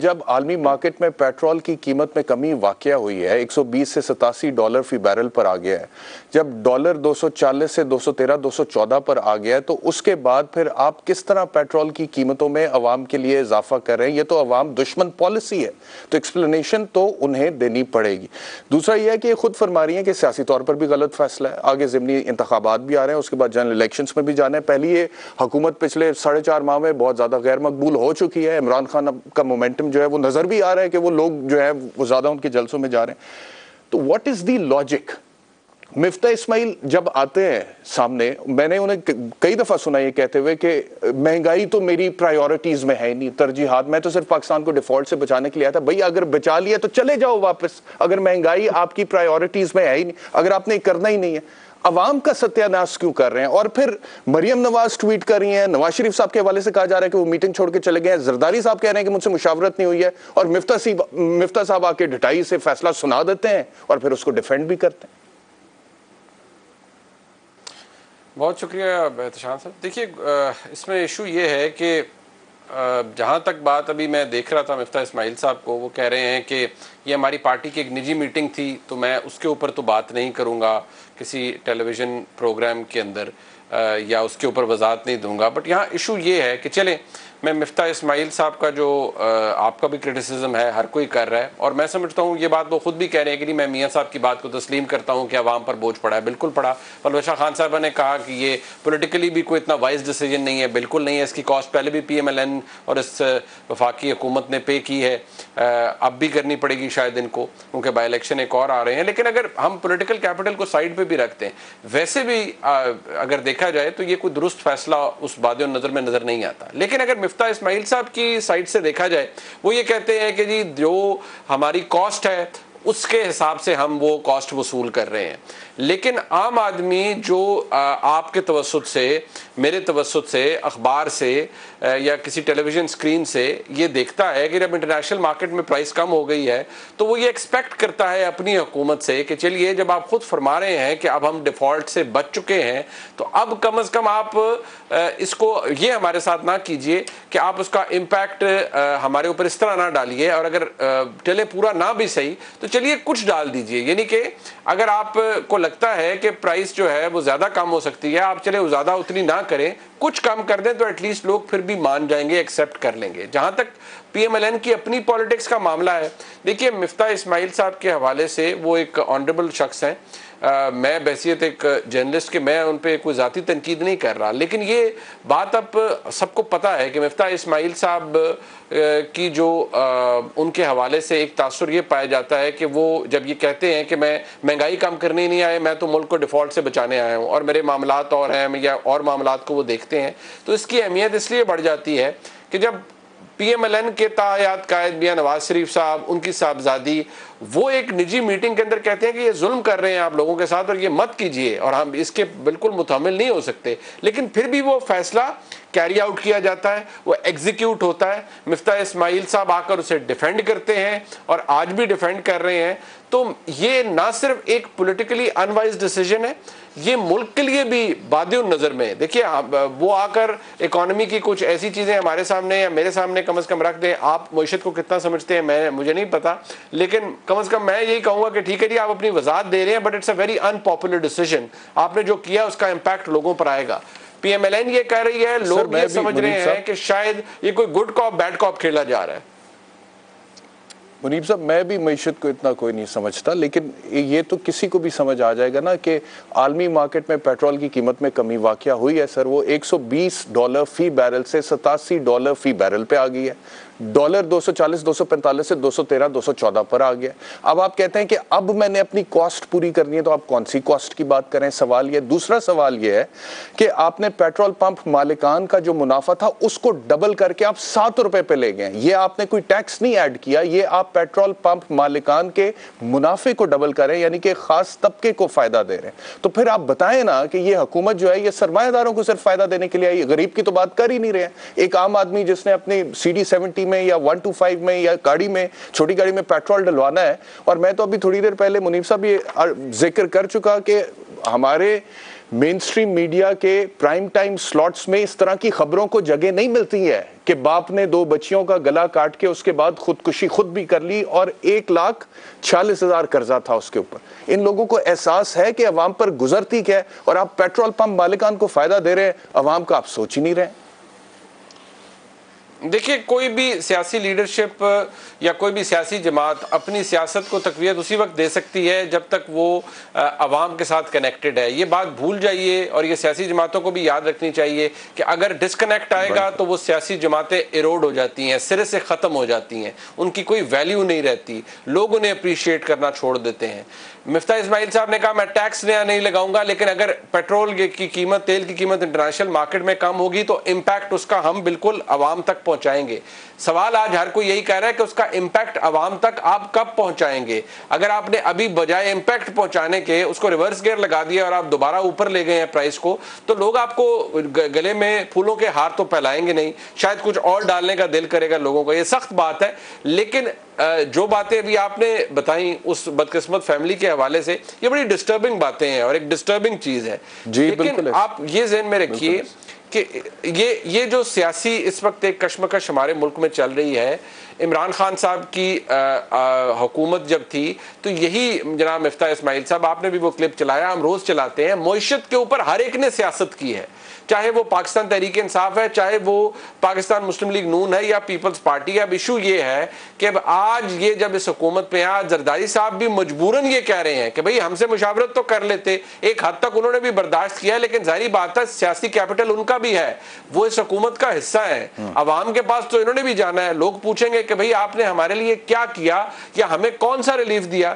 جب عالمی مارکیٹ میں پیٹرول کی قیمت میں کمی واقع ہوئی ہے, 120 سے $87 فی بیرل پر آ گیا ہے, جب ڈالر 240 سے 213 214 پر آ گیا ہے, تو اس کے بعد پھر آپ کس طرح پیٹرول کی قیمتوں میں عوام کے لیے اضافہ کر رہے ہیں؟ یہ تو عوام دشمن پالیسی ہے, تو ایکسپلینیشن تو انہیں دینی پڑے گی. دوسرا یہ ہے کہ یہ خود فرما رہی ہیں کہ سیاسی طور پر بھی غلط فیصلہ ہے, آگے ضمنی انتخابات بھی آ رہے ہیں, اس کے بعد جنرل الیکشنز میں بھی جانا ہے. پہلی یہ حکومت پچھلے 4.5 ماہ میں بہت زیادہ غیر مقبول ہو چکی ہے, عمران خان کا مومنٹم جو ہے وہ نظر بھی آ رہا ہے کہ وہ لوگ جو ہے وہ زیادہ ان کے جلسوں میں جا رہے ہیں. تو واٹ از دی لاجک؟ مفتاح اسماعیل جب آتے ہیں سامنے, میں نے انہیں کئی دفعہ سنا یہ کہتے ہوئے کہ مہنگائی تو میری پرائیورٹیز میں ہے نہیں, ترجیحات, میں تو صرف پاکستان کو ڈیفالٹ سے بچانے کے لیے آیا تھا. بھئی اگر بچا لیا تو چلے جاؤ واپس, اگر مہنگائی آپ کی پرائیورٹیز میں ہے ہی نہیں, اگر آپ نے کرنا ہی نہیں ہے, عوام کا ستیہ ناش کیوں کر رہے ہیں؟ اور پھر مریم نواز ٹویٹ کر رہی ہیں, نواز شریف صاحب کے حوالے سے کہا جا رہا ہے کہ وہ میٹنگ چھوڑ کے چلے گئے ہیں, زرداری صاحب کہہ رہے ہیں کہ مجھ سے مشاورت نہیں ہوئی ہے, اور مفتاح صاحب آ کے ڈٹائی سے فیصلہ سنا دیتے ہیں اور پھر اس کو ڈیفینڈ بھی کرتے ہیں. بہت شکریہ احتشام صاحب. دیکھیے اس میں ایشو یہ ہے کہ جہاں تک بات ابھی میں دیکھ رہا تھا مفتاح اسماعیل صاحب کو, وہ کہہ رہے ہیں کہ یہ ہماری پارٹی کی ایک نجی میٹنگ تھی تو میں اس کے اوپر تو بات نہیں کروں گا کسی ٹیلی ویژن پروگرام کے اندر, یا اس کے اوپر وضاحت نہیں دوں گا. بٹ یہاں ایشو یہ ہے کہ چلیں, میں مفتاح اسماعیل صاحب کا جو آپ کا بھی کرٹیسزم ہے, ہر کوئی کر رہا ہے, اور میں سمجھتا ہوں یہ بات وہ خود بھی کہہ رہے ہیں کہ نہیں, میں میاں صاحب کی بات کو تسلیم کرتا ہوں کہ عوام پر بوجھ پڑا ہے. بالکل پڑا. پرویز خان صاحبہ نے کہا کہ یہ پولیٹیکلی بھی کوئی اتنا وائز ڈیسیجن نہیں ہے, بالکل نہیں ہے. اس کی کاسٹ پہلے بھی PMLN اور اس وفاقی حکومت نے پے کی ہے, اب بھی کرنی پڑے گی شاید ان کو, کیونکہ بائی الیکشن ایک اور آ رہے ہیں. لیکن اگر ہم پولیٹیکل کیپٹل کو سائڈ پہ بھی رکھتے ہیں, ویسے بھی اگر دیکھا جائے تو یہ کوئی درست فیصلہ اس بادِ النظر میں نظر نہیں آتا. لیکن اگر مفتاح اسماعیل صاحب کی سائٹ سے دیکھا جائے, وہ یہ کہتے ہیں کہ جی جو ہماری کاسٹ ہے اس کے حساب سے ہم وہ کاسٹ وصول کر رہے ہیں. لیکن عام آدمی جو آپ کے توسط سے, میرے توسط سے, اخبار سے یا کسی ٹیلی ویژن سکرین سے یہ دیکھتا ہے کہ جب انٹرنیشنل مارکیٹ میں پرائس کم ہو گئی ہے تو وہ یہ ایکسپیکٹ کرتا ہے اپنی حکومت سے کہ چلیے, جب آپ خود فرما رہے ہیں کہ اب ہم ڈیفالٹ سے بچ چکے ہیں, تو اب کم از کم آپ اس کو یہ ہمارے ساتھ نہ کیجئے کہ آپ اس کا امپیکٹ ہمارے اوپر اس طرح نہ ڈالیے, اور اگر چلے پورا نہ بھی صحیح تو چلیے کچھ ڈال دیجئے. یعنی کہ اگر آپ کو لگتا ہے کہ پرائس جو ہے وہ زیادہ کم ہو سکتی ہے, آپ چلے زیادہ اتنی نہ کریں, کچھ کم کر دیں, تو ایٹ لیسٹ لوگ پھر بھی مان جائیں گے, ایکسیپٹ کر لیں گے. جہاں تک PMLN کی اپنی پالیٹکس کا معاملہ ہے, دیکھیے مفتاح اسماعیل صاحب کے حوالے سے وہ ایک آنریبل شخص ہیں. میں بحیثیت ایک جرنلسٹ کے میں ان پہ کوئی ذاتی تنقید نہیں کر رہا, لیکن یہ بات اب سب کو پتہ ہے کہ مفتاح اسماعیل صاحب کی جو ان کے حوالے سے ایک تاثر یہ پایا جاتا ہے کہ وہ جب یہ کہتے ہیں کہ میں مہنگائی کم کرنے نہیں آئے, میں تو ملک کو ڈیفالٹ سے بچانے آیا ہوں اور میرے معاملات اور ہیں, یا اور معاملات کو وہ دیکھتے ہیں, تو اس کی اہمیت اس لیے بڑھ جاتی ہے کہ جب PMLN کے تاحیات قائد میاں نواز شریف صاحب, ان کی صاحبزادی, وہ ایک نجی میٹنگ کے اندر کہتے ہیں کہ یہ ظلم کر رہے ہیں آپ لوگوں کے ساتھ اور یہ مت کیجئے, اور ہم اس کے بالکل متحمل نہیں ہو سکتے, لیکن پھر بھی وہ فیصلہ کیری آؤٹ کیا جاتا ہے, وہ ایگزیکیوٹ ہوتا ہے. مفتاح اسماعیل صاحب آ کر اسے ڈیفینڈ کرتے ہیں اور آج بھی ڈیفینڈ کر رہے ہیں. تو یہ نہ صرف ایک پولیٹیکلی انوائز ڈیسیجن ہے, یہ ملک کے لیے بھی بادِ النظر میں. دیکھیے وہ آ کر اکانومی کی کچھ ایسی چیزیں ہمارے سامنے یا میرے سامنے کم از کم رکھ دیں, آپ معیشت کو کتنا سمجھتے ہیں مجھے نہیں پتا, لیکن کم از کم میں یہی کہوں گا کہ ٹھیک ہے جی, آپ اپنی وضاحت دے رہے ہیں, but it's a very unpopular decision. آپ نے جو کیا اس کا امپیکٹ لوگوں پر آئے گا. PMLN یہ کہہ رہی ہے, لوگ یہ سمجھ رہے ہیں کہ شاید یہ کوئی گڈ کاپ بیڈ کاپ کھیلا جا رہا ہے. منیب صاحب, میں بھی معیشت کو اتنا کوئی نہیں سمجھتا, لیکن یہ تو کسی کو بھی سمجھ آ جائے گا نا کہ عالمی مارکیٹ میں پیٹرول کی قیمت میں کمی واقع ہوئی ہے سر. وہ $120 فی بیرل سے $87 فی بیرل پہ آ گئی ہے. ڈالر 240 245 سے 213 214 پر آ گیا. اب آپ کہتے ہیں کہ اب میں نے اپنی کاسٹ پوری کرنی ہے, تو آپ کون سی کاسٹ کی بات کریں؟ سوال یہ. دوسرا سوال یہ ہے کہ آپ نے پیٹرول پمپ مالکان کا جو منافع تھا اس کو ڈبل کر کے آپ $7 پہ لے گئے. یہ آپ نے کوئی ٹیکس نہیں ایڈ کیا, یہ آپ پیٹرول پمپ مالکان کے منافع کو ڈبل کریں, یعنی کہ خاص طبقے کو فائدہ دے رہے ہیں. تو پھر آپ بتائیں نا کہ یہ حکومت جو ہے یہ سرمایہ داروں کو صرف فائدہ دینے کے لیے آئی, غریب کی تو بات کر ہی نہیں رہے ہیں. ایک عام آدمی جس نے اپنی CD70 میں یا 125 میں یا گاڑی میں, چھوٹی گاڑی میں پیٹرول ڈلوانا ہے, اور میں تو ابھی تھوڑی دیر پہلے منیب صاحب یہ ذکر کر چکا کہ ہمارے مین اسٹریم میڈیا کے پرائم ٹائم سلاٹس میں اس طرح کی خبروں کو جگہ نہیں ملتی ہے کہ باپ نے 2 بچیوں کا گلا کاٹ کے اس کے بعد خودکشی خود بھی کر لی اور 1,46,000 قرضہ تھا اس کے اوپر. ان لوگوں کو احساس ہے کہ عوام پر گزرتی کیا ہے، اور آپ پیٹرول پمپ مالکان کو فائدہ دے رہے ہیں، عوام کا آپ سوچ ہی نہیں رہے. دیکھیے کوئی بھی سیاسی لیڈرشپ یا کوئی بھی سیاسی جماعت اپنی سیاست کو تقویت اسی وقت دے سکتی ہے جب تک وہ عوام کے ساتھ کنیکٹڈ ہے. یہ بات بھول جائیے، اور یہ سیاسی جماعتوں کو بھی یاد رکھنی چاہیے کہ اگر ڈسکنیکٹ آئے گا تو وہ سیاسی جماعتیں ایروڈ ہو جاتی ہیں، سرے سے ختم ہو جاتی ہیں، ان کی کوئی ویلیو نہیں رہتی، لوگ انہیں اپریشیٹ کرنا چھوڑ دیتے ہیں. مفتاح اسماعیل صاحب نے کہا میں ٹیکس نیا نہیں لگاؤں گا، لیکن اگر پیٹرول کی قیمت، تیل کی قیمت انٹرنیشنل مارکیٹ میں کم ہوگی تو امپیکٹ اس کا ہم بالکل عوام تک پہنچائیں گے. سوال آج ہر کوئی یہی کہہ رہا ہے کہ اس کا امپیکٹ عوام تک آپ کب پہنچائیں گے؟ اگر آپ نے ابھی بجائے امپیکٹ پہنچانے کے اس کو ریورس گیئر لگا دیا اور آپ دوبارہ اوپر لے گئے ہیں پرائس کو، تو لوگ آپ کو گلے میں پھولوں کے ہار تو پھیلائیں گے نہیں، شاید کچھ اور ڈالنے کا دل کرے گا لوگوں کو. یہ سخت بات ہے، لیکن جو باتیں ابھی آپ نے بتائیں اس بدقسمت فیملی کے حوالے سے، یہ بڑی ڈسٹربنگ باتیں ہیں اور ایک ڈسٹربنگ چیز ہے. لیکن آپ یہ ذہن میں رکھیے کہ یہ جو سیاسی اس وقت ایک کشمکش ہمارے ملک میں چل رہی ہے، عمران خان صاحب کی حکومت جب تھی تو یہی جناب مفتاح اسماعیل صاحب، آپ نے بھی وہ کلپ چلایا، ہم روز چلاتے ہیں، معیشت کے اوپر ہر ایک نے سیاست کی ہے، چاہے وہ پاکستان تحریک انصاف ہے، چاہے وہ پاکستان مسلم لیگ نون ہے یا پیپلز پارٹی. اب ایشو یہ ہے کہ اب آج یہ جب اس حکومت میں آج زرداری صاحب بھی مجبوراً یہ کہہ رہے ہیں کہ بھئی ہم سے مشاورت تو کر لیتے، ایک حد تک انہوں نے بھی برداشت کیا، لیکن ظاہری بات ہے سیاسی کیپٹل ان کا بھی ہے، وہ اس حکومت کا حصہ ہے. عوام کے پاس تو انہوں نے بھی جانا ہے، لوگ پوچھیں گے کہ بھئی آپ نے ہمارے لیے کیا کیا یا ہمیں کون سا ریلیف دیا.